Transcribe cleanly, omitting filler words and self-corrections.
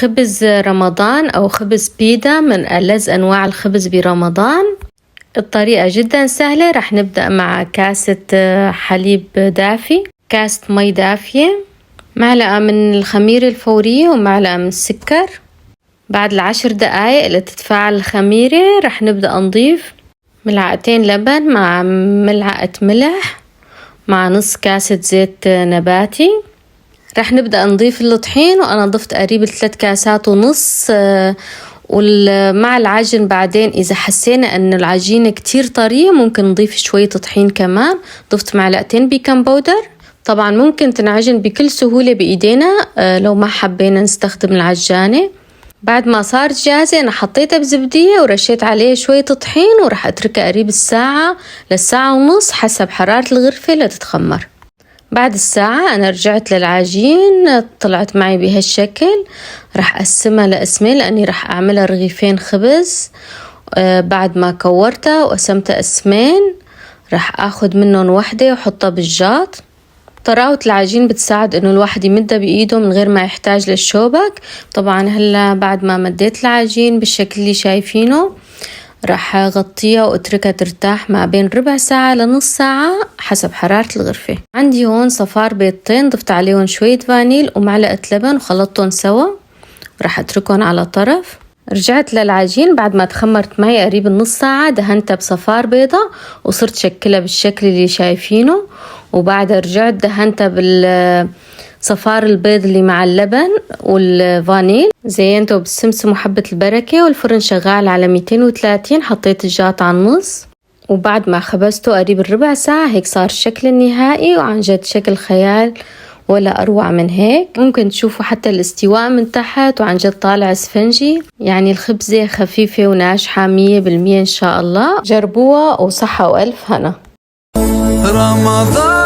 خبز رمضان أو خبز بيدا من ألذ أنواع الخبز برمضان. الطريقة جدا سهلة. رح نبدأ مع كاسة حليب دافي، كاسة مي دافية، معلقة من الخميرة الفورية ومعلقة من السكر. بعد 10 دقايق لتتفاعل الخميرة رح نبدأ نضيف ملعقتين لبن مع ملعقة ملح مع نص كاسة زيت نباتي. رح نبدأ نضيف الطحين، وأنا ضفت قريب 3 كاسات ونص. ومع العجن بعدين إذا حسينا أن العجينة كتير طرية ممكن نضيف شوية طحين كمان. ضفت معلقتين بيكنج باودر. طبعا ممكن تنعجن بكل سهولة بإيدينا لو ما حبينا نستخدم العجانة. بعد ما صارت جاهزة أنا حطيتها بزبدية ورشيت عليه شوية طحين، ورح أتركها قريب الساعة للساعة ونص حسب حرارة الغرفة لتتخمر. بعد الساعة أنا رجعت للعجين، طلعت معي بهالشكل. رح أقسمها لقسمين لأني رح أعملها رغيفين خبز. بعد ما كورتها وقسمتها قسمين رح أخذ منهم وحدة وحطها بالجاط. طراوة العجين بتساعد إنه الواحد يمدها بإيده من غير ما يحتاج للشوبك. طبعا هلا بعد ما مديت العجين بالشكل اللي شايفينه راح أغطيها وأتركها ترتاح ما بين ربع ساعة لنص ساعة حسب حرارة الغرفة. عندي هون صفار بيضتين ضفت عليهم شوية فانيل ومعلقة لبن وخلطتهم سوا، وراح أتركهم على طرف. رجعت للعجين بعد ما تخمرت معي قريب النص ساعة، دهنتها بصفار بيضة وصرت شكلها بالشكل اللي شايفينه. وبعدها رجعت دهنتها بالصفار البيض اللي مع اللبن والفانيل، زينته بالسمسم وحبة البركة. والفرن شغال على 230. حطيت الجاط على النص، وبعد ما خبزته قريب الربع ساعة هيك صار الشكل النهائي، وعن جد شكل خيال ولا أروع من هيك. ممكن تشوفوا حتى الاستواء من تحت، وعن جد طالع اسفنجي. يعني الخبزة خفيفة وناجحة 100% إن شاء الله. جربوها وصحة وألف هنا. رمضان